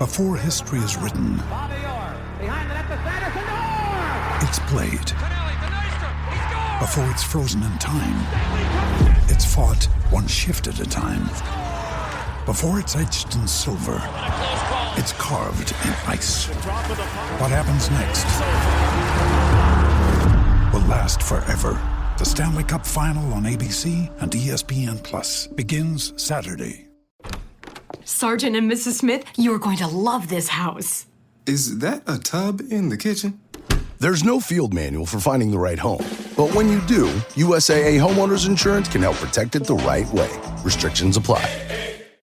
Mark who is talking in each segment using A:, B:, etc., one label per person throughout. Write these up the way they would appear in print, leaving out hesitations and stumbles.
A: Before history is written, it's played. Before it's frozen in time, it's fought one shift at a time. Before it's etched in silver, it's carved in ice. What happens next will last forever. The Stanley Cup Final on ABC and ESPN Plus begins Saturday.
B: Sergeant and Mrs. Smith, you are going to love this house.
C: Is that a tub in the kitchen?
D: There's no field manual for finding the right home. But when you do, USAA Homeowners Insurance can help protect it the right way. Restrictions apply.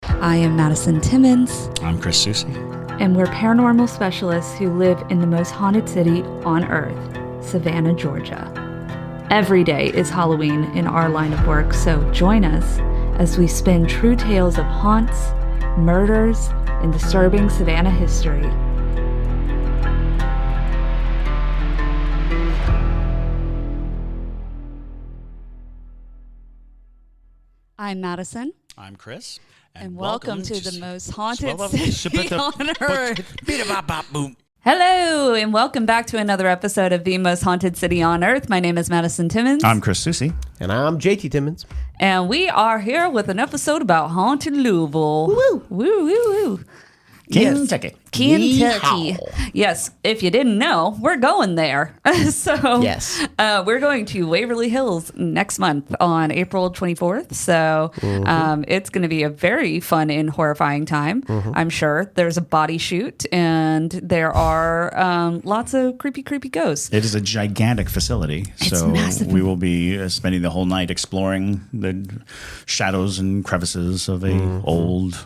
E: I am Madison Timmons.
F: I'm Chris Soucy.
E: And we're paranormal specialists who live in the most haunted city on earth, Savannah, Georgia. Every day is Halloween in our line of work, so join us as we spin true tales of haunts, murders, and disturbing Savannah history. I'm Madison.
F: I'm Chris.
E: And welcome to the most haunted city on earth.
F: Boom.
E: Hello, and welcome back to another episode of the most haunted city on earth. My name is Madison Timmons.
F: I'm Chris Soucy.
G: And I'm JT Timmons.
E: And we are here with an episode about haunted Louisville. Woo, woo, woo, woo.
F: Kentucky.
E: Kentucky. Yes, if you didn't know, we're going there. So
G: yes,
E: we're going to Waverly Hills next month on April 24th. So it's going to be a very fun and horrifying time, I'm sure. There's a body shoot, and there are lots of creepy ghosts.
F: It is a gigantic facility.
E: It's massive.
F: We will be spending the whole night exploring the shadows and crevices of a old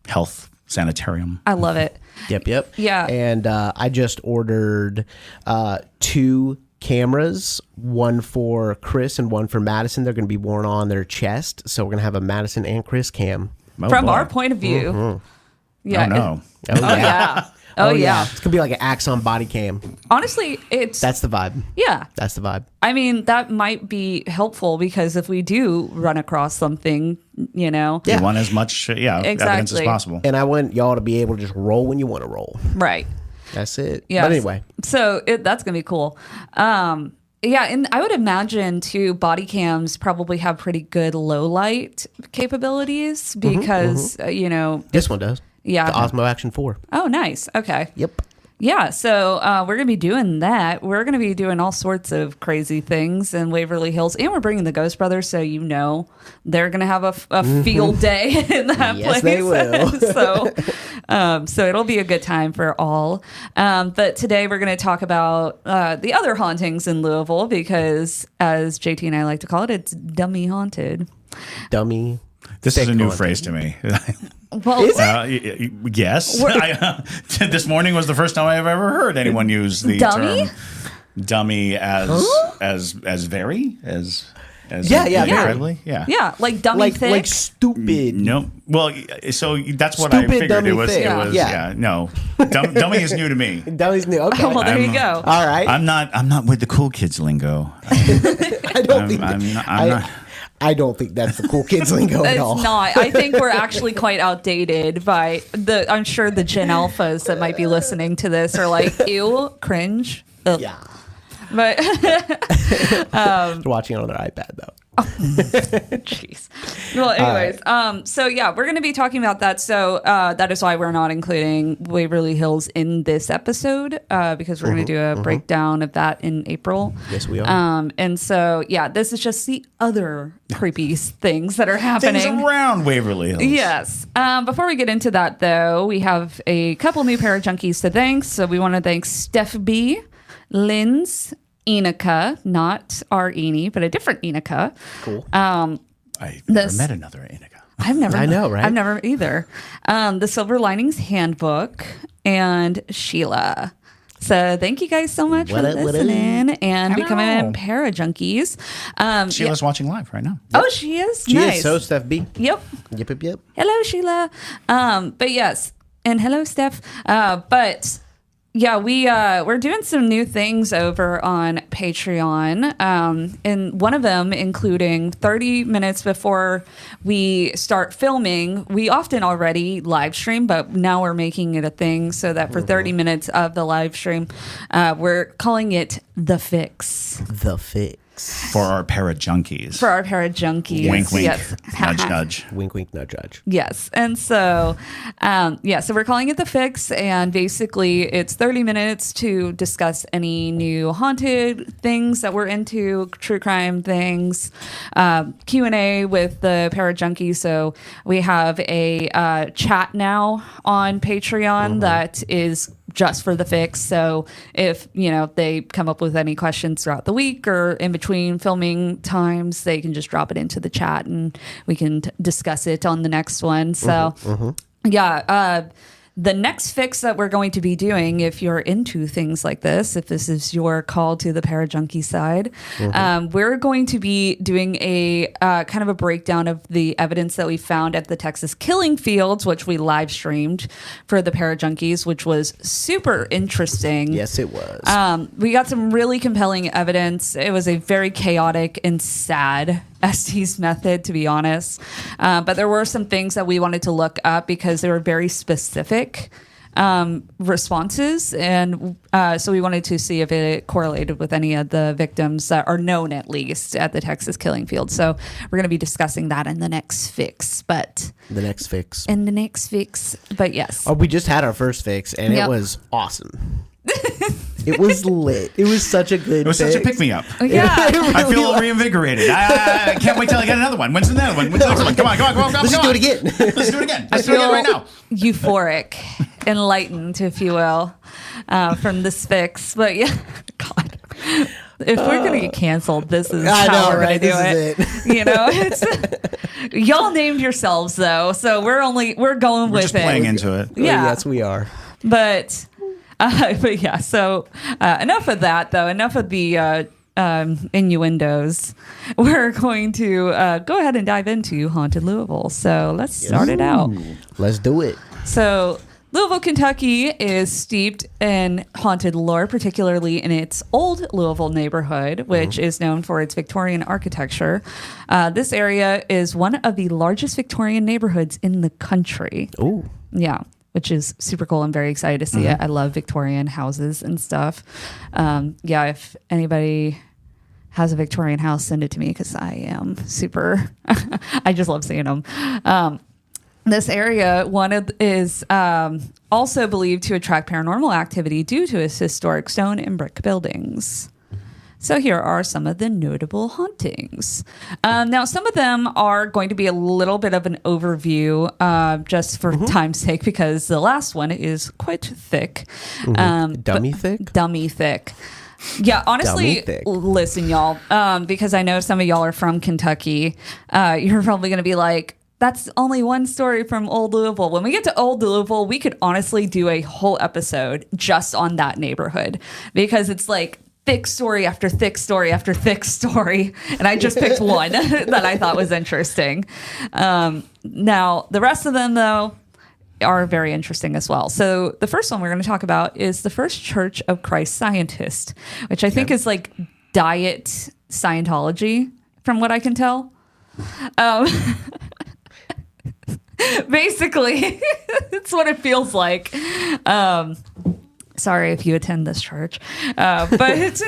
F: health sanitarium.
E: I love it.
G: Yep.
E: Yeah.
G: And I just ordered 2 cameras, one for Chris and one for Madison. They're going to be worn on their chest. So we're going to have a Madison and Chris cam.
E: From our point of view. Yeah.
F: Oh, no.
E: Oh, yeah.
G: It's going to be like an Axon body cam.
E: Honestly,
G: That's the vibe.
E: Yeah.
G: That's the vibe.
E: I mean, that might be helpful because if we do run across something, you know.
F: You want as much evidence as possible.
G: And I want y'all to be able to just roll when you want to roll.
E: Right.
G: That's it.
E: Yeah.
G: But anyway.
E: So that's going to be cool. Yeah, and I would imagine, too, body cams probably have pretty good low light capabilities because, you know.
G: This one does.
E: Yeah.
G: The Osmo Action 4.
E: Oh, nice. Okay.
G: Yep.
E: Yeah, so we're going to be doing that. We're going to be doing all sorts of crazy things in Waverly Hills. And we're bringing the Ghost Brothers, so you know they're going to have a field day in that place.
G: Yes, they will.
E: So it'll be a good time for all. But today we're going to talk about the other hauntings in Louisville because, as JT and I like to call it, it's dummy haunted.
G: Dummy.
F: This is a new phrase to me.
E: Well, is it?
F: Yes. This morning was the first time I've ever heard anyone use the term dummy as very incredibly.
E: Yeah, like dummy thick.
G: Like stupid.
F: No. Well, so that's what
G: Stupid
F: I figured.
G: Dummy
F: It was.
G: thick.
F: No. Dummy is new to me.
G: Dummy's new. Okay.
E: Well, there you go.
G: All right.
F: I'm not with the cool kids lingo.
G: I don't think. I don't think that's the cool kids lingo at all.
E: It's not. I think we're actually quite outdated by I'm sure the Gen Alphas that might be listening to this are like, ew, cringe. Ugh.
G: Yeah.
E: But
G: They're watching it on their iPad though.
E: Jeez. Well, anyways, so yeah, we're going to be talking about that. So that is why we're not including Waverly Hills in this episode because we're going to do a breakdown of that in April.
G: Yes, we are.
E: And so, yeah, this is just the other creepy things that are happening
F: Things around Waverly Hills.
E: Yes. Before we get into that, though, we have a couple new Parajunkies to thank. So we want to thank Steph B, Linz, Enica, not our Eni, but a different Enica.
G: Cool.
F: I've never met another Enica.
G: I know, right?
E: I've never either. The Silver Linings Handbook and Sheila. So thank you guys so much for listening and becoming Parajunkies.
F: Sheila's watching live right now.
E: Oh, she is?
G: She
E: nice.
G: is. So Steph B.
E: Yep.
G: Yep.
E: Hello, Sheila. But yes. And hello, Steph. But Yeah, we're doing some new things over on Patreon, and one of them including 30 minutes before we start filming. We often already live stream, but now we're making it a thing so that for 30 minutes of the live stream, we're calling it The Fix.
G: The Fix.
F: For our para-junkies.
E: For our para-junkies.
F: Wink, wink.
E: Yes.
F: Nudge, nudge.
G: Wink, wink, nudge, nudge.
E: Yes. And so, so we're calling it The Fix. And basically, it's 30 minutes to discuss any new haunted things that we're into, true crime things, Q&A with the para-junkies. So we have a chat now on Patreon that is just for The Fix. So if, they come up with any questions throughout the week or in between filming times, they can just drop it into the chat and we can discuss it on the next one. So, the next fix that we're going to be doing, if you're into things like this, if this is your call to the para-junkie side, we're going to be doing a kind of a breakdown of the evidence that we found at the Texas killing fields, which we live streamed for the para-junkies, which was super interesting.
G: Yes, it was.
E: We got some really compelling evidence. It was a very chaotic and sad Estes method, to be honest. But there were some things that we wanted to look up because they were very specific responses. And so we wanted to see if it correlated with any of the victims that are known, at least, at the Texas killing field. So we're going to be discussing that in the next fix. But
G: the next fix.
E: In the next fix. But yes.
G: Oh, we just had our first fix, and it was awesome. It was lit. It was such a good.
F: It was such a pick me up.
E: Yeah,
F: I feel reinvigorated. I can't wait till I get another one. When's the next one? When's the next one? Come on.
G: Let's do it again.
F: Let's do it again. Let's do it again right now.
E: Euphoric, enlightened, if you will, from this fix. But yeah, God. If we're gonna get canceled, this is how we're gonna do it. It's y'all named yourselves though, so we're going with it.
F: Just playing into it.
E: Yeah,
G: yes, we are.
E: But yeah, so enough of that, though. Enough of the innuendos. We're going to go ahead and dive into Haunted Louisville. So let's start it out.
G: Let's do it.
E: So Louisville, Kentucky is steeped in haunted lore, particularly in its old Louisville neighborhood, which is known for its Victorian architecture. This area is one of the largest Victorian neighborhoods in the country.
G: Ooh.
E: Yeah. Which is super cool. I'm very excited to see it. I love Victorian houses and stuff. If anybody has a Victorian house, send it to me because I am super. I just love seeing them. This area is also believed to attract paranormal activity due to its historic stone and brick buildings. So here are some of the notable hauntings. Now, some of them are going to be a little bit of an overview just for time's sake, because the last one is quite thick.
G: Dummy thick?
E: Yeah, honestly, listen, y'all, because I know some of y'all are from Kentucky. You're probably going to be like, that's only one story from Old Louisville. When we get to Old Louisville, we could honestly do a whole episode just on that neighborhood, because it's like thick story after thick story after thick story. And I just picked one that I thought was interesting. Now, the rest of them, though, are very interesting as well. So the first one we're going to talk about is the First Church of Christ Scientist, which I think is like diet Scientology, from what I can tell. Basically, it's what it feels like. Sorry if you attend this church, but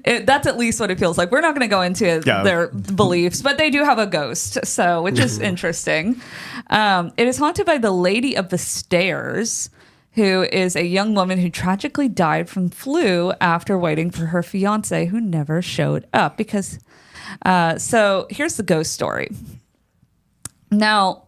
E: that's at least what it feels like. We're not going to go into their beliefs, but they do have a ghost, which is interesting. It is haunted by the Lady of the Stairs, who is a young woman who tragically died from flu after waiting for her fiance, who never showed up. So here's the ghost story. Now,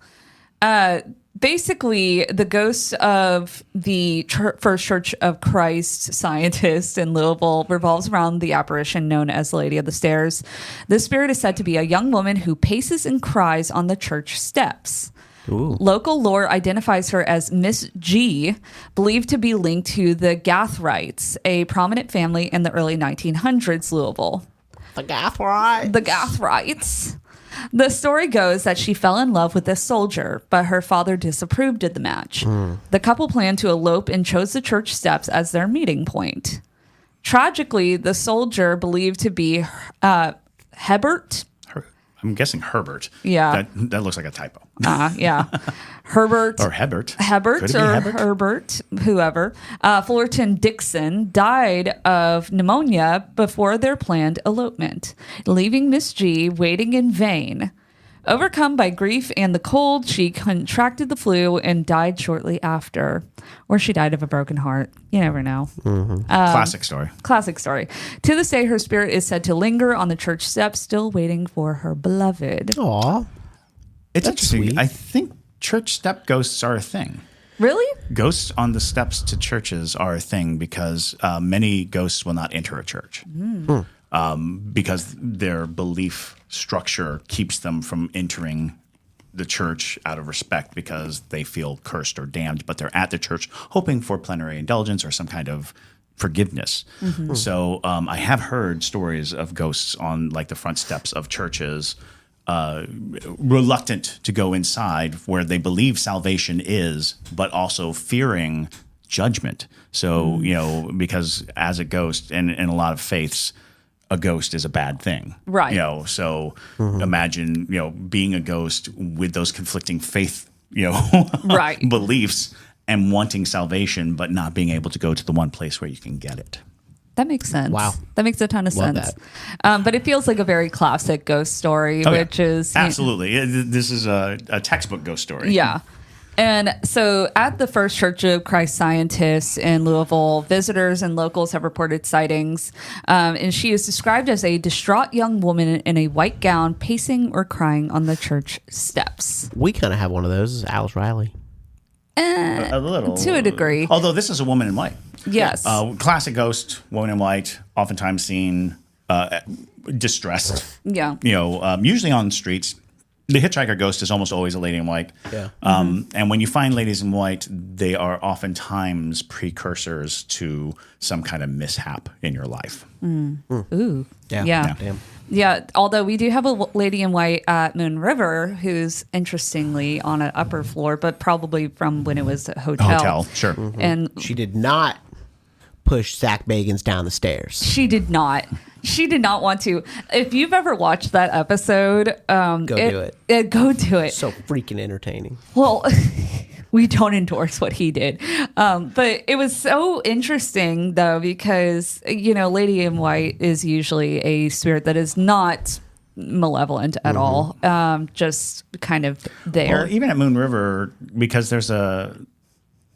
E: basically, the ghost of the First Church of Christ Scientist in Louisville revolves around the apparition known as the Lady of the Stairs. This spirit is said to be a young woman who paces and cries on the church steps. Ooh. Local lore identifies her as Miss G, believed to be linked to the Gathrights, a prominent family in the early 1900s Louisville.
G: The Gathrights.
E: The Gathrights. The story goes that she fell in love with a soldier, but her father disapproved of the match. The couple planned to elope and chose the church steps as their meeting point. Tragically, the soldier, believed to be Hebert.
F: I'm guessing Herbert.
E: Yeah.
F: That looks like a typo.
E: Yeah. Herbert.
F: Or Hebert.
E: Hebert
F: Could it be
E: or
F: Hebert?
E: Herbert, whoever. Fullerton Dixon died of pneumonia before their planned elopement, leaving Miss G waiting in vain. Overcome by grief and the cold, she contracted the flu and died shortly after. Or she died of a broken heart. You never know.
F: Classic story.
E: Classic story. To this day, her spirit is said to linger on the church steps, still waiting for her beloved.
G: Aw.
F: It's
G: That's
F: interesting.
G: sweet.
F: I think church step ghosts are a thing.
E: Really?
F: Ghosts on the steps to churches are a thing because many ghosts will not enter a church because their belief structure keeps them from entering the church out of respect because they feel cursed or damned, but they're at the church hoping for plenary indulgence or some kind of forgiveness. So I have heard stories of ghosts on like the front steps of churches reluctant to go inside where they believe salvation is, but also fearing judgment. So, because as a ghost and in a lot of faiths, a ghost is a bad thing.
E: Right.
F: So imagine, being a ghost with those conflicting faith,
E: Right.
F: beliefs and wanting salvation, but not being able to go to the one place where you can get it.
E: That makes sense.
G: Wow.
E: That makes a ton of
G: Love
E: sense. But it feels like a very classic ghost story, which is...
F: Absolutely. This is a textbook ghost story.
E: Yeah. And so at the First Church of Christ Scientists in Louisville, visitors and locals have reported sightings. And she is described as a distraught young woman in a white gown, pacing or crying on the church steps.
G: We kind of have one of those, Alice Riley.
F: A little.
E: To a degree.
F: Although this is a woman in white.
E: Yes.
F: Classic ghost, woman in white, oftentimes seen distressed.
E: Yeah.
F: Usually on streets. The hitchhiker ghost is almost always a lady in white.
G: Yeah.
F: And when you find ladies in white, they are oftentimes precursors to some kind of mishap in your life.
E: Ooh.
G: Yeah.
E: Yeah.
G: Damn.
E: Although we do have a lady in white at Moon River who's interestingly on an upper floor, but probably from when it was a hotel.
F: Sure.
E: And
G: She did not push Zach Bagans down the stairs.
E: she did not. She did not want to. If you've ever watched that episode,
G: Go do it.
E: Go do it.
G: So freaking entertaining.
E: Well, we don't endorse what he did. But it was so interesting, though, because, Lady in White is usually a spirit that is not malevolent at all, just kind of there.
F: Well, even at Moon River, because the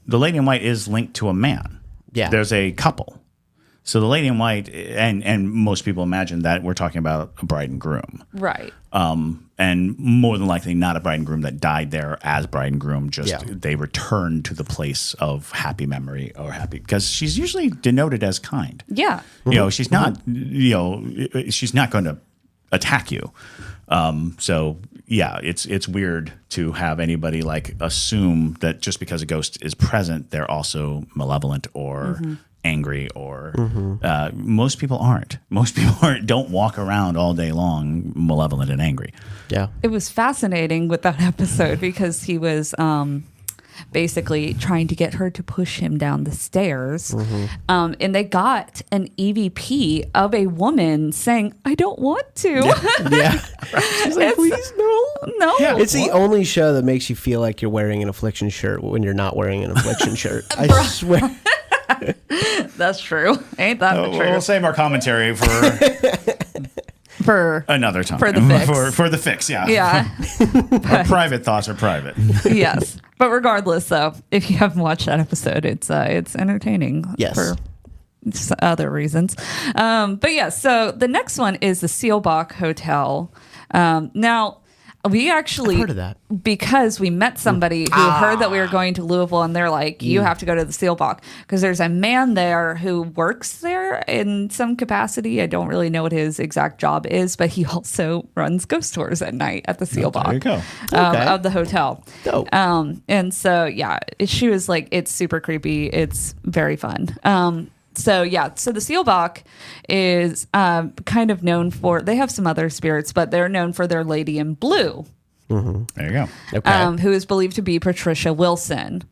F: lady in white is linked to a man.
G: Yeah.
F: There's a couple. So the lady in white, and most people imagine that we're talking about a bride and groom.
E: Right.
F: And more than likely not a bride and groom that died there as bride and groom, they returned to the place of happy memory or happy, because she's usually denoted as kind.
E: Yeah.
F: She's not, she's not going to attack you. It's weird to have anybody assume that just because a ghost is present, they're also malevolent or angry or most people aren't. Most people don't walk around all day long malevolent and angry.
G: Yeah.
E: It was fascinating with that episode because he was basically trying to get her to push him down the stairs. And they got an EVP of a woman saying, I don't want to.
G: Yeah. She's like, please, no.
E: No.
F: Yeah.
G: It's the only show that makes you feel like you're wearing an affliction shirt when you're not wearing an affliction shirt. I swear.
E: That's true. Ain't that the truth?
F: We'll save our commentary
E: For
F: another time.
E: For the fix.
F: For the fix, yeah.
E: Yeah.
F: Our private thoughts are private.
E: Yes. But regardless, though, if you haven't watched that episode, it's entertaining.
G: Yes.
E: For other reasons. But yeah, so the next one is the Seelbach Hotel. Now, we actually
G: I've heard of that.
E: because we met somebody who heard that we were going to Louisville, and they're like, "You have to go to the Seelbach because there's a man there who works there in some capacity. I don't really know what his exact job is, but he also runs ghost tours at night at the Seelbach.
F: There you go.
E: Of the hotel.
G: Dope.
E: And so she was like, "It's super creepy. It's very fun." So the Seelbach is kind of known for, they have some other spirits, but they're known for their lady in blue.
F: There you go.
G: Okay.
E: Who is believed to be Patricia Wilson.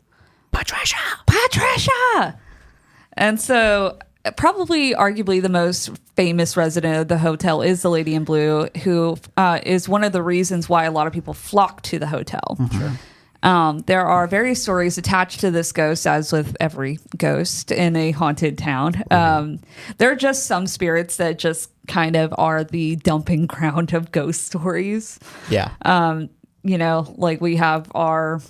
E: Patricia! And so probably arguably the most famous resident of the hotel is the lady in blue, who is one of the reasons why a lot of people flock to the hotel.
F: Sure.
E: There are various stories attached to this ghost, as with every ghost in a haunted town. There are just some spirits that just kind of are the dumping ground of ghost stories.
G: Yeah.
E: Like we have our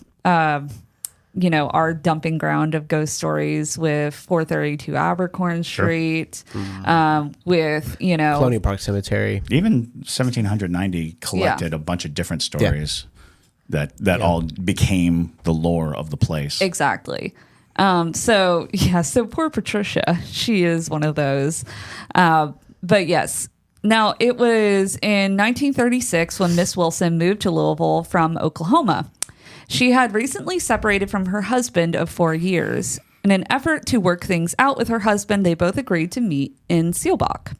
E: dumping ground of ghost stories with 432 Abercorn Street, with,
G: Colonial Park Cemetery.
F: Even 1790 collected a bunch of different stories that all became the lore of the place.
E: Exactly. So poor Patricia, she is one of those. But yes. Now, it was in 1936 when Miss Wilson moved to Louisville from Oklahoma. She had recently separated from her husband of 4 years. In an effort to work things out with her husband, they both agreed to meet in Seelbach.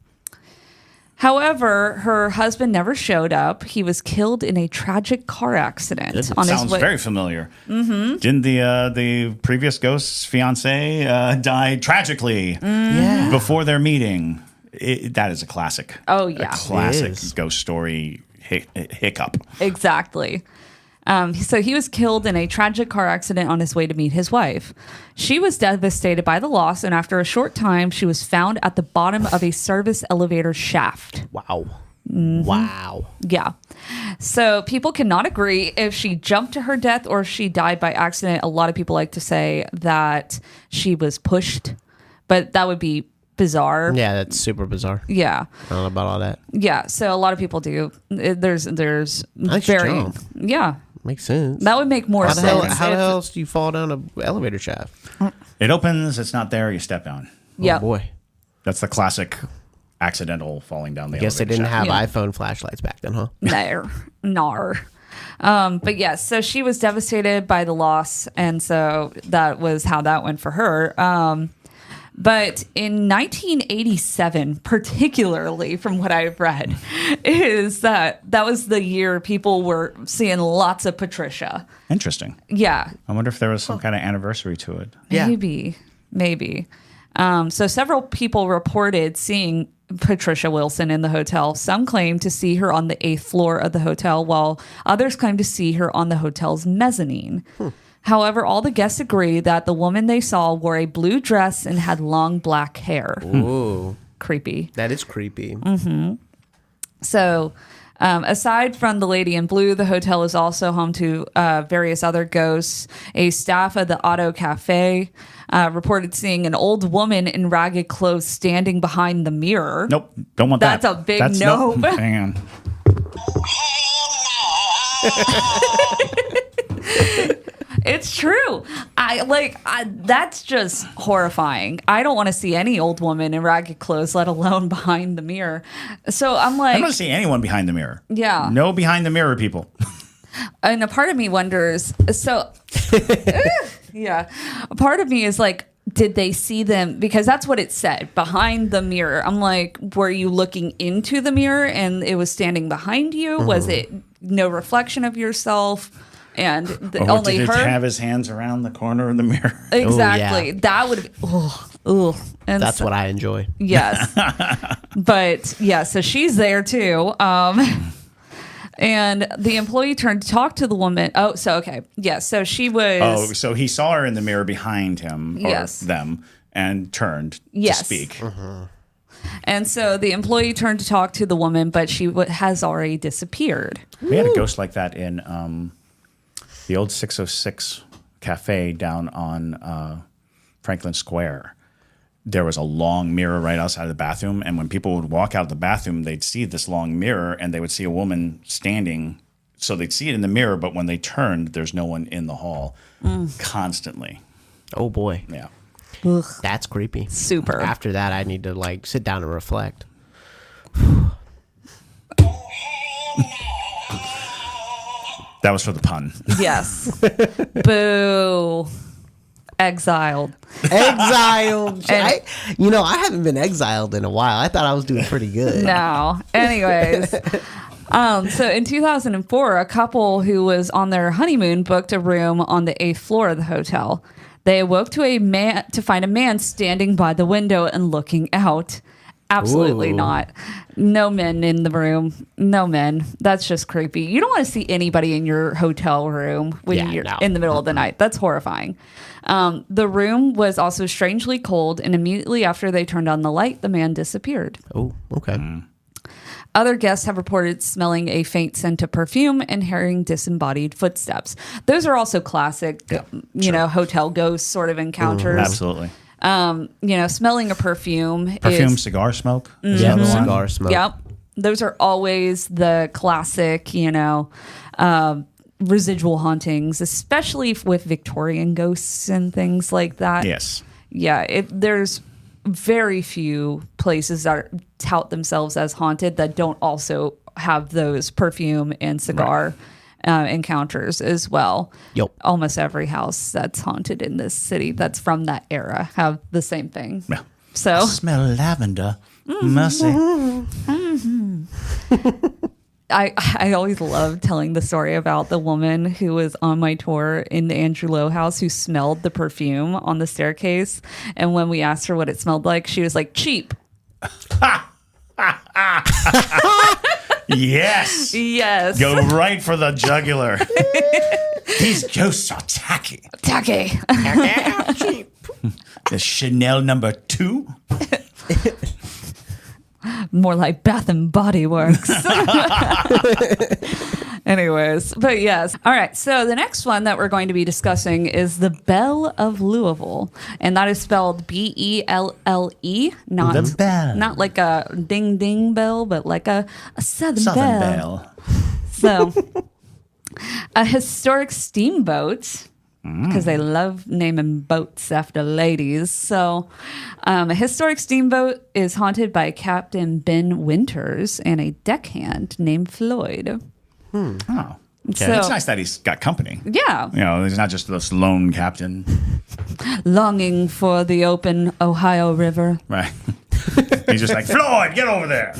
E: However, her husband never showed up. He was killed in a tragic car accident on his way.
F: Sounds very familiar. Mm-hmm. Didn't the previous ghost's fiance die tragically before their meeting? That is a classic.
E: Oh, yeah.
F: A classic ghost story hiccup.
E: Exactly. So he was killed in a tragic car accident on his way to meet his wife. She was devastated by the loss, and after a short time, she was found at the bottom of a service elevator shaft.
G: Wow.
E: Mm-hmm.
G: Wow.
E: Yeah. So people cannot agree if she jumped to her death or if she died by accident. A lot of people like to say that she was pushed, but that would be bizarre.
G: Yeah, that's super bizarre.
E: Yeah.
G: I don't know about all that.
E: Yeah. So a lot of people do. There's
G: Nice
E: very,
G: jump.
E: yeah.
G: Makes sense.
E: That would make more sense.
G: How the hell else do you fall down an elevator shaft?
F: It opens, it's not there, you step down.
E: Yeah.
G: Oh, boy.
F: That's the classic accidental falling down the
G: I guess they
F: elevator
G: didn't
F: shaft.
G: have iPhone flashlights back then, huh?
E: Nar. But yes, so she was devastated by the loss, and so that was how that went for her. But in 1987, particularly from what I've read, is that was the year people were seeing lots of Patricia.
F: Interesting.
E: Yeah.
F: I wonder if there was some kind of anniversary to it.
G: Yeah.
E: Maybe. So several people reported seeing Patricia Wilson in the hotel. Some claim to see her on the 8th floor of the hotel, while others claim to see her on the hotel's mezzanine. However, all the guests agree that the woman they saw wore a blue dress and had long black hair.
G: Ooh.
E: Creepy.
G: That is creepy.
E: Mm-hmm. So, aside from the lady in blue, the hotel is also home to various other ghosts. A staff of the Auto Cafe reported seeing an old woman in ragged clothes standing behind the mirror.
F: Nope, don't want that.
E: That's a big no.
F: Nope. Hang on.
E: It's true. That's just horrifying. I don't want to see any old woman in ragged clothes, let alone behind the mirror. So I'm like,
F: I don't want to see anyone behind the mirror.
E: Yeah.
F: No behind the mirror people.
E: And a part of me wonders, so yeah, a part of me is like, did they see them? Because that's what it said, behind the mirror. I'm like, were you looking into the mirror and it was standing behind you? Was it no reflection of yourself? And only
F: did
E: her?
F: It have his hands around the corner of the mirror?
E: Exactly.
G: Ooh, yeah.
E: That would. And
G: That's what I enjoy.
E: Yes. But yeah, so she's there too. And the employee turned to talk to the woman. Oh, so okay. Yeah, so she was.
F: Oh, so he saw her in the mirror behind him or
E: Yes.
F: them and turned
E: Yes.
F: to speak.
E: And so the employee turned to talk to the woman, but she has already disappeared.
F: We had a ghost like that in the old 606 cafe down on Franklin Square. There was a long mirror right outside of the bathroom, and when people would walk out of the bathroom, they'd see this long mirror, and they would see a woman standing. So they'd see it in the mirror, but when they turned, there's no one in the hall constantly.
G: Oh, boy.
F: Yeah.
E: Ugh.
G: That's creepy.
E: Super.
G: After that, I need to sit down and reflect.
F: That was for the pun.
E: Yes. Boo. Exiled.
G: Exiled. I haven't been exiled in a while. I thought I was doing pretty good.
E: No. Anyways. So in 2004, a couple who was on their honeymoon booked a room on the 8th floor of the hotel. They awoke to find a man standing by the window and looking out. Absolutely not. No men in the room. No men. That's just creepy. You don't want to see anybody in your hotel room when you're in the middle of the night. That's horrifying. The room was also strangely cold, and immediately after they turned on the light, the man disappeared.
G: Oh, okay.
E: Other guests have reported smelling a faint scent of perfume and hearing disembodied footsteps. Those are also classic, hotel ghost sort of encounters.
F: Absolutely.
E: Smelling a perfume.
F: Cigar smoke.
G: Yeah, cigar smoke.
E: Yep. Those are always the classic, residual hauntings, especially with Victorian ghosts and things like that.
F: Yes.
E: Yeah. There's very few places that tout themselves as haunted that don't also have those perfume and cigar encounters as well.
G: Yep.
E: Almost every house that's haunted in this city that's from that era have the same thing.
F: Yeah.
E: So
F: I smell lavender. Mercy.
E: I always love telling the story about the woman who was on my tour in the Andrew Lowe house who smelled the perfume on the staircase. And when we asked her what it smelled like, she was like, cheap.
F: Yes.
E: Yes.
F: Go right for the jugular. These ghosts are tacky.
E: Tacky.
G: Cheap.
F: The Chanel number 2.
E: More like Bath and Body Works. Anyways, but yes. All right. So the next one that we're going to be discussing is the Belle of Louisville. And that is spelled Belle, not
F: The Belle.
E: Not like a ding ding bell, but like a Southern belle. So a historic steamboat, because they love naming boats after ladies. So a historic steamboat is haunted by Captain Ben Winters and a deckhand named Floyd.
F: Oh. Okay.
E: So-
F: It's nice that he's got company.
E: Yeah.
F: He's not just this lone captain.
E: Longing for the open Ohio River.
F: Right. He's just like, Floyd, get over there.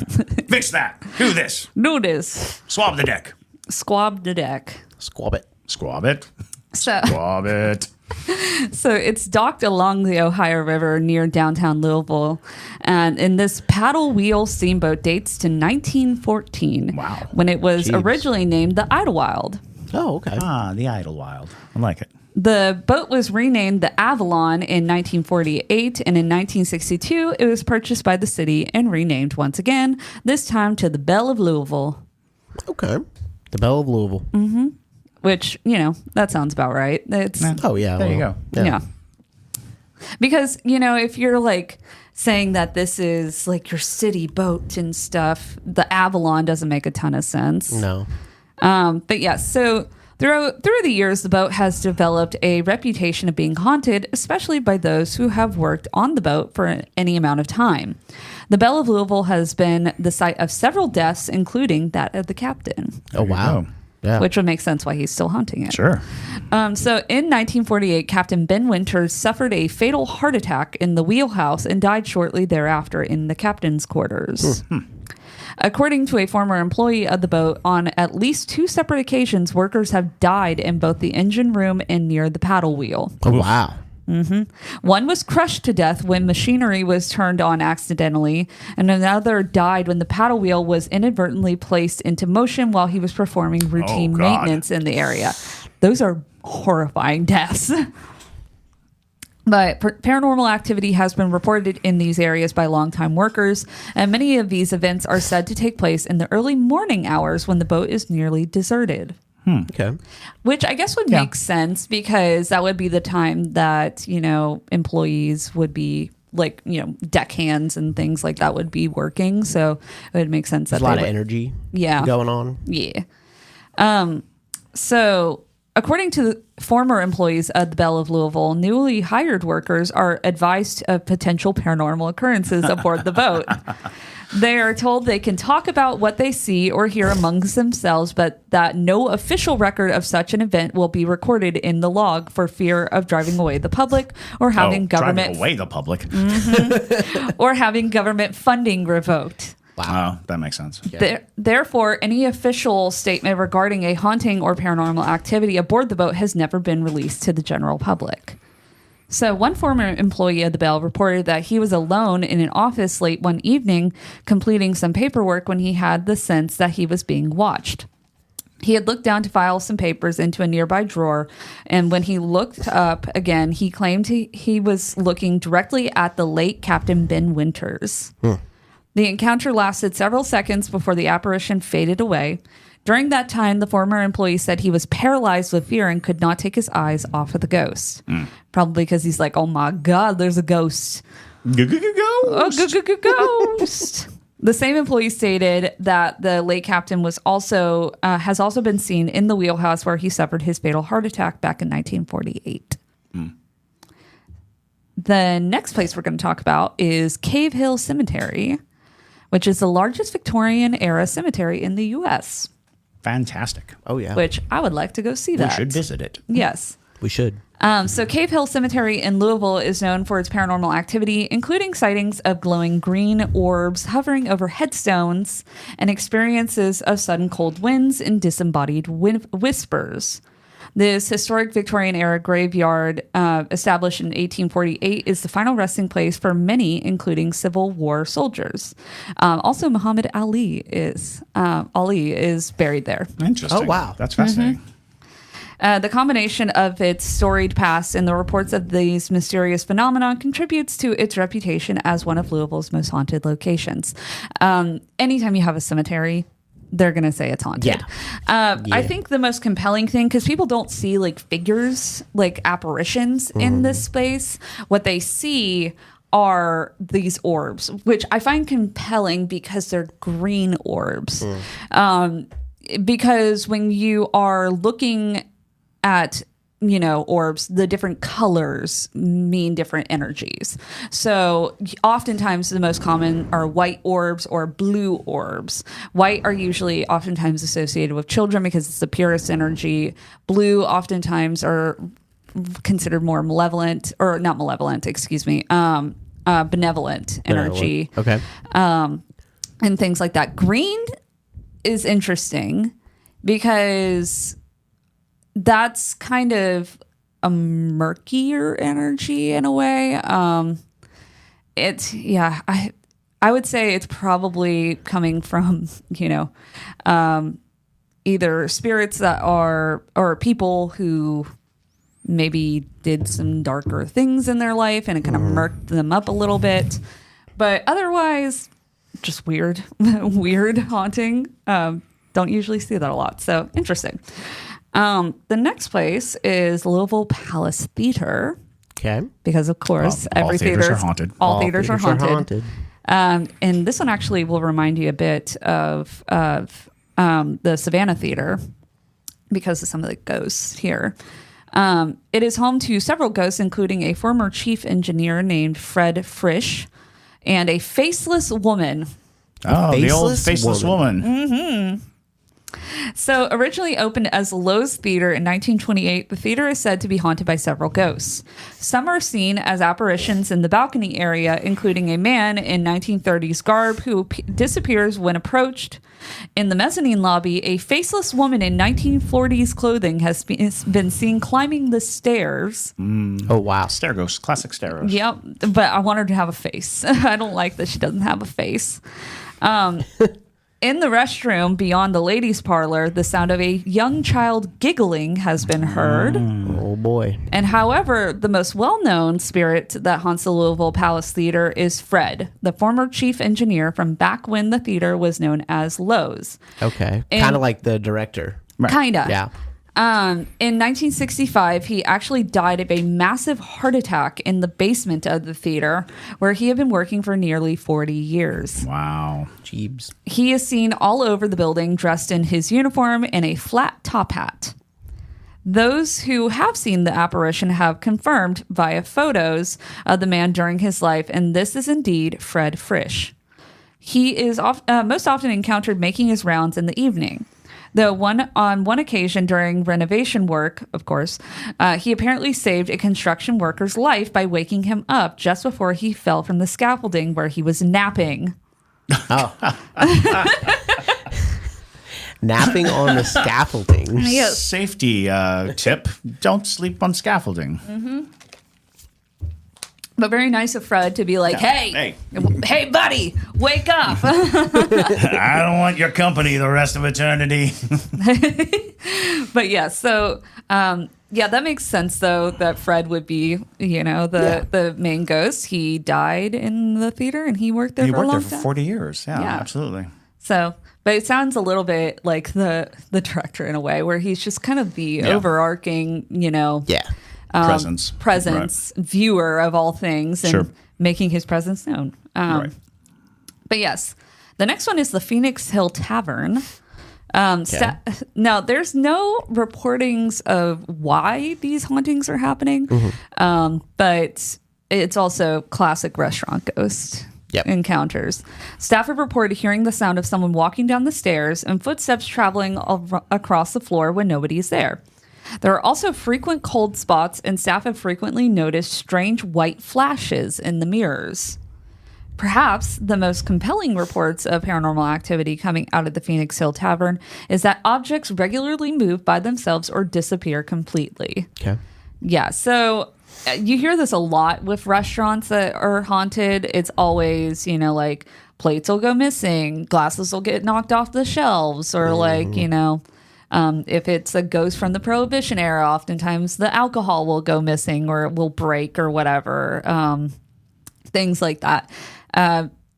F: Fix that. Do this.
E: Do this.
F: Swab the deck.
E: Squab the deck.
G: Squab it.
F: Squab it.
E: So
F: Squab it.
E: it's docked along the Ohio River near downtown Louisville. And this paddle wheel steamboat dates to 1914.
F: Wow.
E: When it was
G: Jeez.
E: originally named the Idlewild.
G: Oh, okay.
F: Ah, the Idlewild. I like it.
E: The boat was renamed the Avalon in 1948, and in 1962, it was purchased by the city and renamed once again, this time to the Belle of Louisville,
G: Okay. The Belle of Louisville.
E: which, that sounds about right. It's
G: Oh, yeah.
F: There you go.
E: yeah. Because, if you're like saying that this is like your city boat and stuff, the Avalon doesn't make a ton of sense.
G: No.
E: But yeah, so through the years, the boat has developed a reputation of being haunted, especially by those who have worked on the boat for any amount of time. The Belle of Louisville has been the site of several deaths, including that of the captain,
G: Oh, wow.
F: go.
G: Yeah.
E: which would make sense why he's still haunting it.
F: Sure.
E: So in 1948, Captain Ben Winters suffered a fatal heart attack in the wheelhouse and died shortly thereafter in the captain's quarters. According to a former employee of the boat, on at least 2 separate occasions, workers have died in both the engine room and near the paddle wheel.
G: Oh, wow.
E: One was crushed to death when machinery was turned on accidentally, and another died when the paddle wheel was inadvertently placed into motion while he was performing routine
F: Oh, God.
E: maintenance in the area. Those are horrifying deaths. But paranormal activity has been reported in these areas by longtime workers, and many of these events are said to take place in the early morning hours when the boat is nearly deserted.
G: Okay.
E: Which I guess would make sense because that would be the time that, employees would be like, deckhands and things like that would be working. So it would make sense
G: There's
E: that
G: a lot
E: they
G: of
E: would,
G: energy
E: Yeah.
G: going on.
E: Yeah. So according to the former employees of the Belle of Louisville, newly hired workers are advised of potential paranormal occurrences aboard the boat. They are told they can talk about what they see or hear amongst themselves, but that no official record of such an event will be recorded in the log for fear of driving away the public or having government
F: driving away the public.
E: or having government funding revoked.
F: Wow, that makes sense.
E: Therefore, any official statement regarding a haunting or paranormal activity aboard the boat has never been released to the general public. So one former employee of the Belle reported that he was alone in an office late one evening completing some paperwork when he had the sense that he was being watched. He had looked down to file some papers into a nearby drawer, and when he looked up again, he claimed he was looking directly at the late Captain Ben Winters. The encounter lasted several seconds before the apparition faded away. During that time, the former employee said he was paralyzed with fear and could not take his eyes off of the ghost. Probably because he's like, oh my God, there's a ghost. Ghost. The same employee stated that the late captain was also has also been seen in the wheelhouse where he suffered his fatal heart attack back in 1948. The next place we're going to talk about is Cave Hill Cemetery, which is the largest Victorian-era cemetery in the U.S.
F: Fantastic.
G: Oh, yeah.
E: Which I would like to go see that.
F: We should visit it.
E: Yes.
G: We should.
E: So Cave Hill Cemetery in Louisville is known for its paranormal activity, including sightings of glowing green orbs hovering over headstones and experiences of sudden cold winds and disembodied whispers. This historic Victorian-era graveyard, established in 1848, is the final resting place for many, including Civil War soldiers. Also, Muhammad Ali is buried there.
F: Interesting.
G: Oh, wow.
F: That's fascinating.
E: The combination of its storied past and the reports of these mysterious phenomena contributes to its reputation as one of Louisville's most haunted locations. Anytime you have a cemetery, they're going to say it's haunted.
G: Yeah.
E: I think the most compelling thing, because people don't see like figures, like apparitions in this space, what they see are these orbs, which I find compelling because they're green orbs. Because when you are looking at orbs, the different colors mean different energies. So oftentimes the most common are white orbs or blue orbs. White are usually oftentimes associated with children because it's the purest energy. Blue oftentimes are considered more malevolent, or not malevolent, excuse me, benevolent energy.
G: Okay.
E: And things like that. Green is interesting because that's kind of a murkier energy in a way. I would say it's probably coming from, either spirits that are, or people who maybe did some darker things in their life and it kind of murked them up a little bit. But otherwise, just weird haunting. Don't usually see that a lot. So interesting. The next place is Louisville Palace Theatre.
G: Okay.
E: Because of course,
F: all theaters are haunted.
E: All theaters are haunted. And this one actually will remind you a bit of the Savannah Theater because of some of the ghosts here. It is home to several ghosts, including a former chief engineer named Fred Frisch and a faceless woman.
F: Oh, the old faceless woman.
E: Mm-hmm. So originally opened as Lowe's Theater in 1928, the theater is said to be haunted by several ghosts. Some are seen as apparitions in the balcony area, including a man in 1930s garb who disappears when approached. In the mezzanine lobby, a faceless woman in 1940s clothing has been seen climbing the stairs.
G: Oh, wow.
F: Stair ghost, classic stair ghost.
E: Yep, but I want her to have a face. I don't like that she doesn't have a face. In the restroom beyond the ladies' parlor, the sound of a young child giggling has been heard.
G: Oh, boy.
E: And however, the most well-known spirit that haunts the Louisville Palace Theatre is Fred, the former chief engineer from back when the theater was known as Lowe's.
G: Okay. Kind of like the director.
F: Right.
E: Kind of.
G: Yeah.
E: In 1965, he actually died of a massive heart attack in the basement of the theater, where he had been working for nearly 40 years.
F: Wow.
G: Jeebs.
E: He is seen all over the building dressed in his uniform and a flat top hat. Those who have seen the apparition have confirmed via photos of the man during his life, and this is indeed Fred Frisch. He is most often encountered making his rounds in the evening. Though on one occasion during renovation work, of course, he apparently saved a construction worker's life by waking him up just before he fell from the scaffolding where he was napping.
G: Oh. Napping on the scaffolding.
E: Yes.
F: Safety tip: don't sleep on scaffolding.
E: Mm-hmm. But very nice of Fred to be like, hey, buddy, wake up.
F: I don't want your company the rest of eternity.
E: But yeah, so that makes sense though that Fred would be, the main ghost. He died in the theater and he worked there for a long time. He worked there
F: for 40 years. Yeah, absolutely.
E: So, but it sounds a little bit like the director in a way where he's just kind of the overarching, presence, right. Viewer of all things and making his presence known.
F: Right.
E: But yes, the next one is the Phoenix Hill Tavern. Now, there's no reportings of why these hauntings are happening, but it's also classic restaurant ghost encounters. Staff have reported hearing the sound of someone walking down the stairs and footsteps traveling across the floor when nobody is there. There are also frequent cold spots, and staff have frequently noticed strange white flashes in the mirrors. Perhaps the most compelling reports of paranormal activity coming out of the Phoenix Hill Tavern is that objects regularly move by themselves or disappear completely.
G: Okay.
E: Yeah, so you hear this a lot with restaurants that are haunted. It's always, like plates will go missing, glasses will get knocked off the shelves, or if it's a ghost from the Prohibition era, oftentimes the alcohol will go missing or it will break or whatever. Things like that.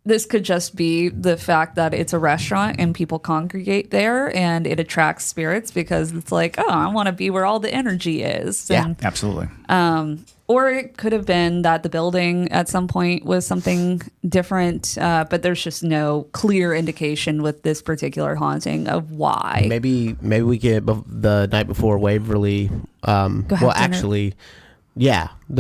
E: This could just be the fact that it's a restaurant and people congregate there and it attracts spirits because it's like, oh, I want to be where all the energy is.
F: Yeah, absolutely.
E: Or it could have been that the building at some point was something different, but there's just no clear indication with this particular haunting of why.
G: Maybe we get the night before Waverly. The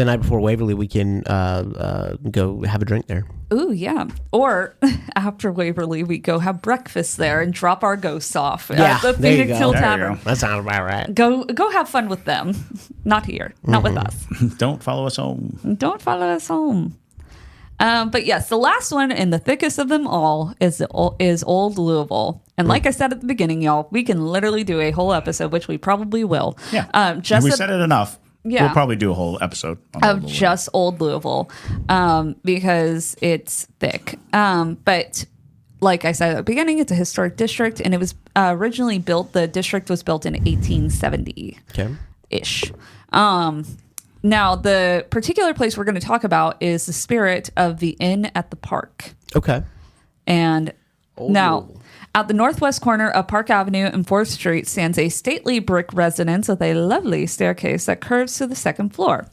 G: night before Waverly, we can go have a drink there.
E: Ooh, yeah. Or after Waverly, we go have breakfast there and drop our ghosts off at the Phoenix Hill Tavern.
G: That sounds about right.
E: Go have fun with them. Not here. Not with us.
F: Don't follow us home.
E: Don't follow us home. But yes, the last one and the thickest of them all is Old Louisville. And like I said at the beginning, y'all, we can literally do a whole episode, which we probably will.
F: Yeah. We said it enough. Yeah. We'll probably do a whole episode
E: of just Old Louisville because it's thick. But like I said at the beginning, it's a historic district, and it was originally built. The district was built in 1870-ish. Now, the particular place we're going to talk about is the spirit of the Inn at the Park.
G: Okay.
E: And now, at the northwest corner of Park Avenue and 4th Street stands a stately brick residence with a lovely staircase that curves to the second floor.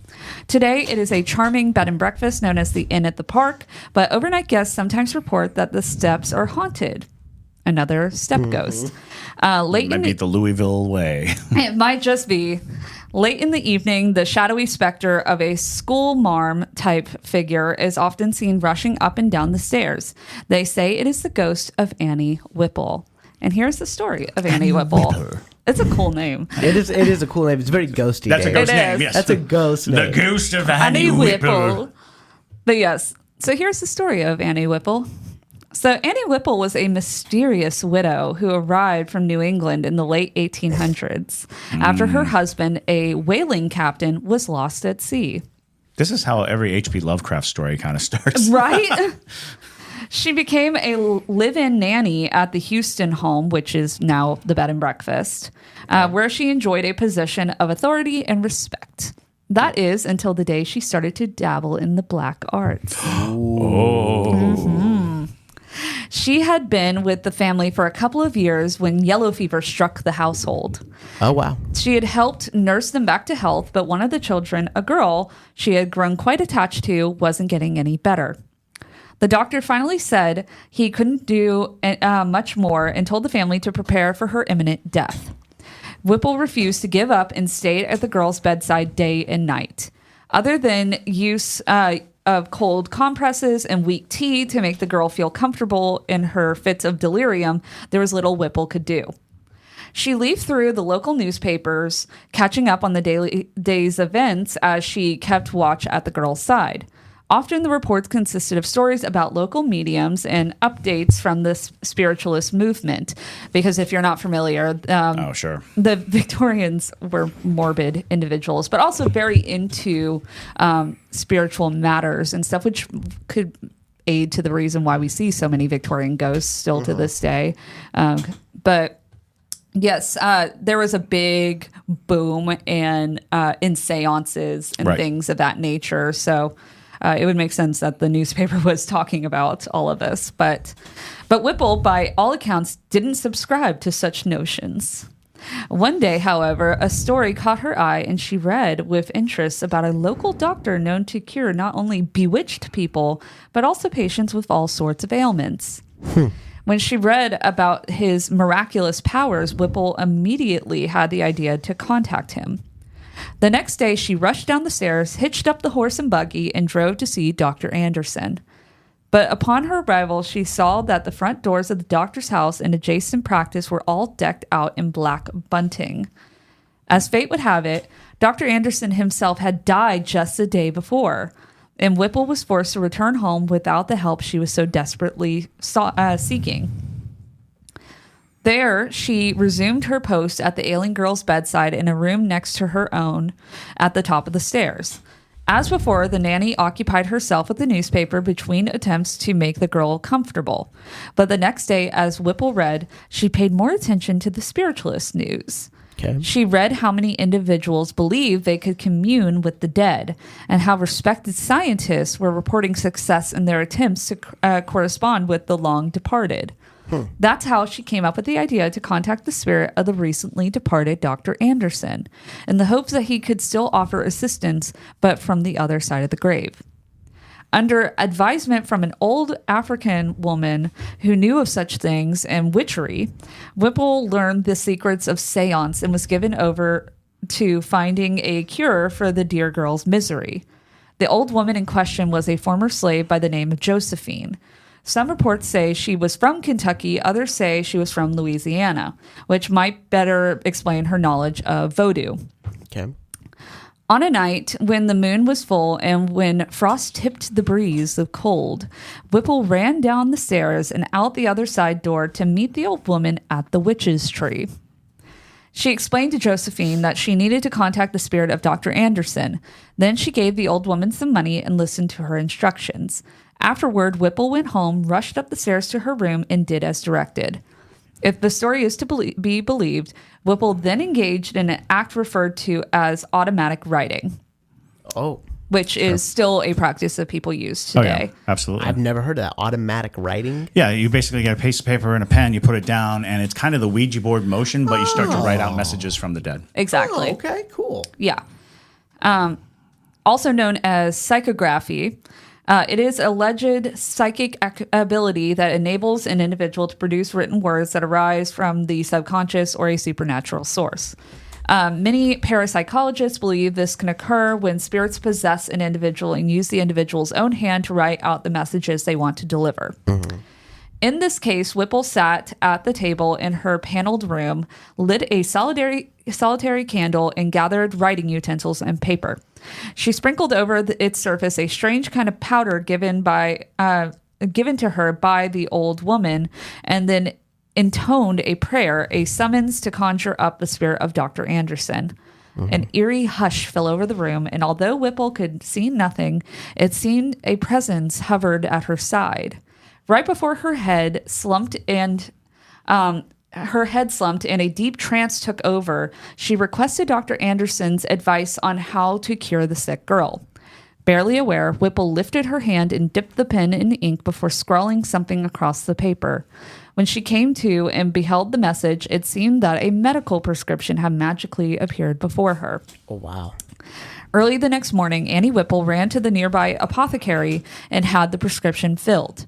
E: Today, it is a charming bed and breakfast known as the Inn at the Park, but overnight guests sometimes report that the steps are haunted. Another step ghost.
F: Might be the Louisville way.
E: It might just be. Late in the evening, the shadowy specter of a school marm type figure is often seen rushing up and down the stairs. They say it is the ghost of Annie Whipple. And here's the story of Annie Whipple. It's a cool name.
G: It is a cool name. It's very ghosty.
F: That's a ghost name, yes.
G: That's a ghost name.
F: The ghost of Annie Whipple.
E: But yes, so here's the story of Annie Whipple. So Annie Whipple was a mysterious widow who arrived from New England in the late 1800s after her husband, a whaling captain, was lost at sea.
F: This is how every H.P. Lovecraft story kind of starts.
E: Right? She became a live-in nanny at the Houston home, which is now the bed and breakfast, where she enjoyed a position of authority and respect. That is until the day she started to dabble in the black arts. She had been with the family for a couple of years when yellow fever struck the household.
G: Oh, wow.
E: She had helped nurse them back to health, but one of the children, a girl she had grown quite attached to, wasn't getting any better. The doctor finally said he couldn't do much more and told the family to prepare for her imminent death. Whipple refused to give up and stayed at the girl's bedside day and night. Other than use of cold compresses and weak tea to make the girl feel comfortable in her fits of delirium, there was little Whipple could do. She leafed through the local newspapers, catching up on the day's events as she kept watch at the girl's side. Often the reports consisted of stories about local mediums and updates from the spiritualist movement. Because if you're not familiar, the Victorians were morbid individuals, but also very into spiritual matters and stuff, which could aid to the reason why we see so many Victorian ghosts still to this day. But yes, there was a big boom in seances and things of that nature. So it would make sense that the newspaper was talking about all of this. But Whipple, by all accounts, didn't subscribe to such notions. One day, however, a story caught her eye, and she read with interest about a local doctor known to cure not only bewitched people, but also patients with all sorts of ailments. When she read about his miraculous powers, Whipple immediately had the idea to contact him. The next day, she rushed down the stairs, hitched up the horse and buggy, and drove to see Dr. Anderson. But upon her arrival, she saw that the front doors of the doctor's house and adjacent practice were all decked out in black bunting. As fate would have it, Dr. Anderson himself had died just the day before, and Whipple was forced to return home without the help she was so desperately seeking. There, she resumed her post at the ailing girl's bedside in a room next to her own at the top of the stairs. As before, the nanny occupied herself with the newspaper between attempts to make the girl comfortable. But the next day, as Whipple read, she paid more attention to the spiritualist news. Okay. She read how many individuals believed they could commune with the dead, and how respected scientists were reporting success in their attempts to correspond with the long departed. That's how she came up with the idea to contact the spirit of the recently departed Dr. Anderson, in the hopes that he could still offer assistance, but from the other side of the grave. Under advisement from an old African woman who knew of such things and witchery, Whipple learned the secrets of seance and was given over to finding a cure for the dear girl's misery. The old woman in question was a former slave by the name of Josephine. Some reports say she was from Kentucky, others say she was from Louisiana, which might better explain her knowledge of voodoo.
G: Okay.
E: On a night when the moon was full and when frost tipped the breeze of cold, Whipple ran down the stairs and out the other side door to meet the old woman at the witch's tree. She explained to Josephine that she needed to contact the spirit of Dr. Anderson. Then she gave the old woman some money and listened to her instructions. Afterward, Whipple went home, rushed up the stairs to her room, and did as directed. If the story is to be believed, Whipple then engaged in an act referred to as automatic writing.
G: Oh.
E: Which is still a practice that people use today.
F: Oh, yeah, absolutely.
G: I've never heard of that. Automatic writing?
F: Yeah, you basically get a piece of paper and a pen, you put it down, and it's kind of the Ouija board motion, but you start to write out messages from the dead.
E: Exactly.
G: Oh, okay, cool.
E: Yeah. Also known as psychography, it is alleged psychic ability that enables an individual to produce written words that arise from the subconscious or a supernatural source. Many parapsychologists believe this can occur when spirits possess an individual and use the individual's own hand to write out the messages they want to deliver. Mm-hmm. In this case, Whipple sat at the table in her paneled room, lit a solitary candle, and gathered writing utensils and paper. She sprinkled over its surface a strange kind of powder given to her by the old woman, and then intoned a prayer, a summons to conjure up the spirit of Dr. Anderson. Mm-hmm. An eerie hush fell over the room, and although Whipple could see nothing, it seemed a presence hovered at her side. Right before her head slumped and a deep trance took over, she requested Dr. Anderson's advice on how to cure the sick girl. Barely aware, Whipple lifted her hand and dipped the pen in ink before scrawling something across the paper. When she came to and beheld the message, it seemed that a medical prescription had magically appeared before her.
G: Oh, wow.
E: Early the next morning, Annie Whipple ran to the nearby apothecary and had the prescription filled.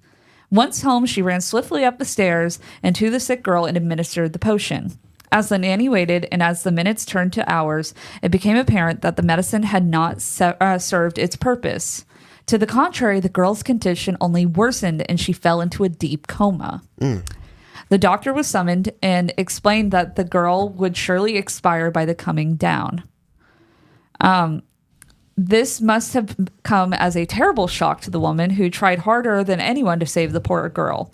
E: Once home, she ran swiftly up the stairs and to the sick girl and administered the potion. As the nanny waited and as the minutes turned to hours, it became apparent that the medicine had not served its purpose. To the contrary, the girl's condition only worsened and she fell into a deep coma. The doctor was summoned and explained that the girl would surely expire by the coming down. This must have come as a terrible shock to the woman, who tried harder than anyone to save the poor girl.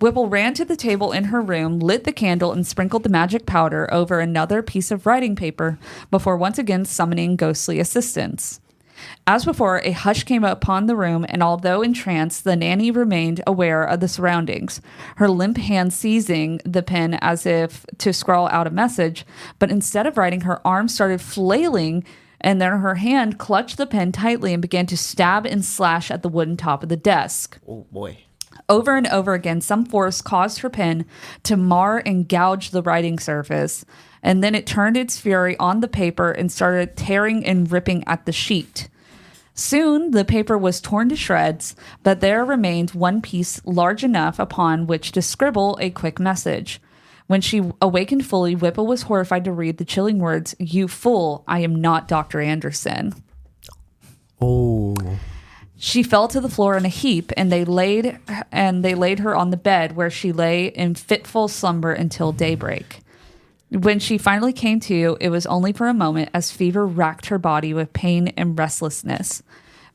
E: Whipple ran to the table in her room, lit the candle, and sprinkled the magic powder over another piece of writing paper before once again summoning ghostly assistance. As before, a hush came upon the room, and although entranced, the nanny remained aware of the surroundings, her limp hand seizing the pen as if to scrawl out a message, but instead of writing, her arm started flailing, and then her hand clutched the pen tightly and began to stab and slash at the wooden top of the desk.
G: Oh, boy.
E: Over and over again, some force caused her pen to mar and gouge the writing surface, and then it turned its fury on the paper and started tearing and ripping at the sheet. Soon, the paper was torn to shreds, but there remained one piece large enough upon which to scribble a quick message. When she awakened fully, Whipple was horrified to read the chilling words, "You fool, I am not Dr. Anderson."
G: Oh.
E: She fell to the floor in a heap, and they laid her on the bed, where she lay in fitful slumber until daybreak. When she finally came to, it was only for a moment, as fever racked her body with pain and restlessness.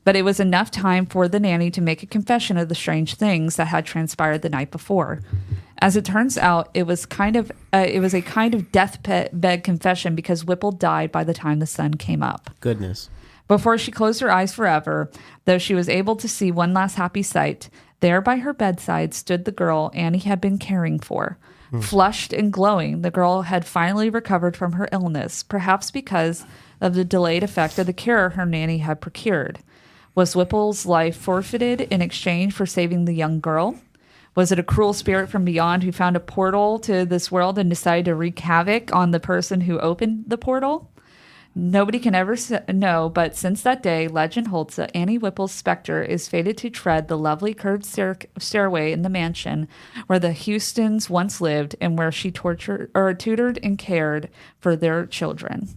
E: But it was enough time for the nanny to make a confession of the strange things that had transpired the night before. As it turns out, it was a kind of deathbed confession, because Whipple died by the time the sun came up.
G: Goodness.
E: Before she closed her eyes forever, though she was able to see one last happy sight, there by her bedside stood the girl Annie had been caring for. Flushed and glowing, the girl had finally recovered from her illness, perhaps because of the delayed effect of the cure her nanny had procured. Was Whipple's life forfeited in exchange for saving the young girl? Was it a cruel spirit from beyond who found a portal to this world and decided to wreak havoc on the person who opened the portal? Nobody can ever know, but since that day, legend holds that Annie Whipple's specter is fated to tread the lovely curved stairway in the mansion where the Houstons once lived, and where she tutored and cared for their children.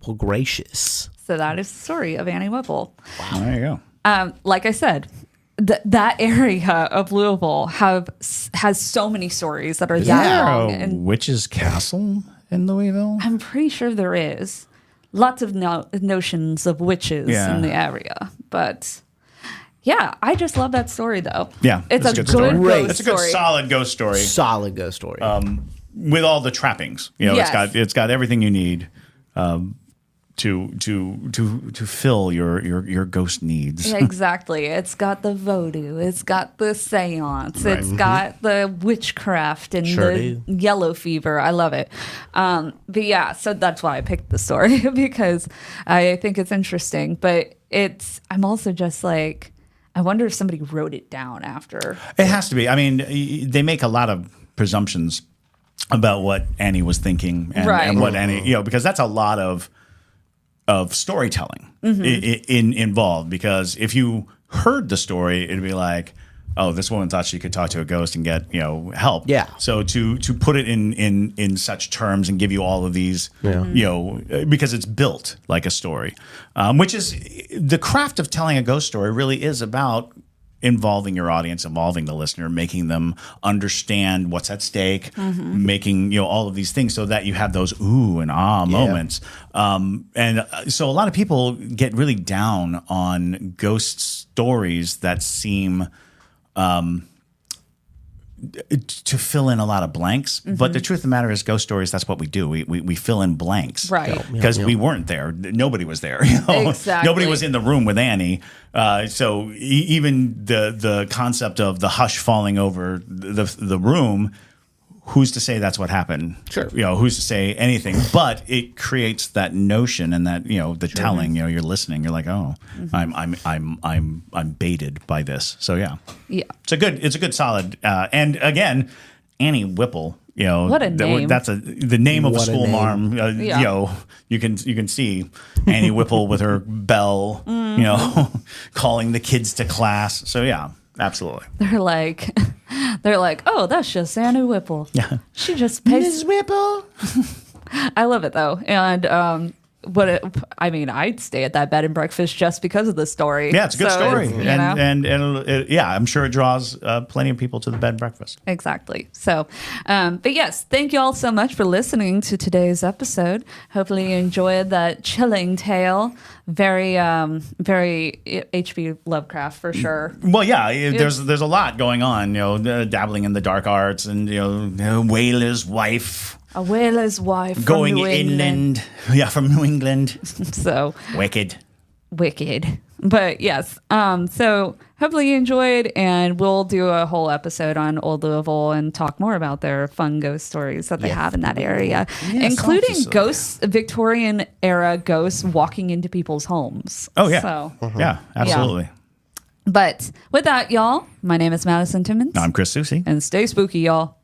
G: Well, gracious.
E: So that is the story of Annie Whipple.
F: Wow. There you go.
E: Like I said, that area of Louisville has so many stories that are that long. And
F: Witch's Castle in Louisville?
E: I'm pretty sure there is. Lots of notions of witches in the area. But yeah, I just love that story, though.
F: Yeah.
E: It's a good
F: story.
E: ghost
F: It's a good,
E: story.
F: solid ghost story.
G: Solid ghost story.
F: With all the trappings. You know,
E: Yes.
F: it's got everything you need to fill your ghost needs.
E: Exactly. It's got the voodoo. It's got the seance.
F: Right.
E: It's got the witchcraft and
G: Sure
E: the
G: do.
E: yellow fever. I love it. But yeah, so that's why I picked the story, because I think it's interesting. But I'm also just like, I wonder if somebody wrote it down after.
F: It has to be. I mean, they make a lot of presumptions about what Annie was thinking and what Annie, because that's a lot of storytelling involved. Because if you heard the story, it'd be like, oh, this woman thought she could talk to a ghost and get help.
G: Yeah.
F: So to put it in such terms and give you all of these, because it's built like a story, which is the craft of telling a ghost story. Really is about involving your audience, involving the listener, making them understand what's at stake, making all of these things so that you have those ooh and ah moments. And so a lot of people get really down on ghost stories that seem to fill in a lot of blanks. But the truth of the matter is, ghost stories, that's what we do. We fill in blanks.
E: Right.
F: Because we weren't there. Nobody was there.
E: Exactly.
F: Nobody was in the room with Annie. So even the concept of the hush falling over the room, who's to say that's what happened?
G: Sure.
F: Who's to say anything? But it creates that notion and that the telling. You're listening. You're like, oh, I'm baited by this. So yeah. It's a good solid. And again, Annie Whipple.
E: What a name.
F: That's the name of a school marm. You can see Annie Whipple with her bell. Calling the kids to class. So yeah. Absolutely.
E: They're like, oh, that's just Annie Whipple.
F: Yeah.
E: She just pays.
G: Ms. Whipple.
E: I love it though, and I'd stay at that bed and breakfast just because of the story.
F: Yeah, it's a good story.
E: You know?
F: And I'm sure it draws plenty of people to the bed and breakfast.
E: Exactly. So, but yes, thank you all so much for listening to today's episode. Hopefully you enjoyed that chilling tale. Very, very H.P. Lovecraft for sure.
F: Well, yeah, there's a lot going on, dabbling in the dark arts and, whaler's wife.
E: A whaler's wife
F: going
E: from New
F: inland. Yeah, from New England.
E: So
F: wicked.
E: But yes, so hopefully you enjoyed, and we'll do a whole episode on Old Louisville and talk more about their fun ghost stories that they have in that area, including ghosts, Victorian era ghosts walking into people's homes.
F: Oh, yeah.
E: So,
F: yeah, absolutely.
E: Yeah. But with that, y'all, my name is Madison Timmons.
F: I'm Chris Soucy.
E: And stay spooky, y'all.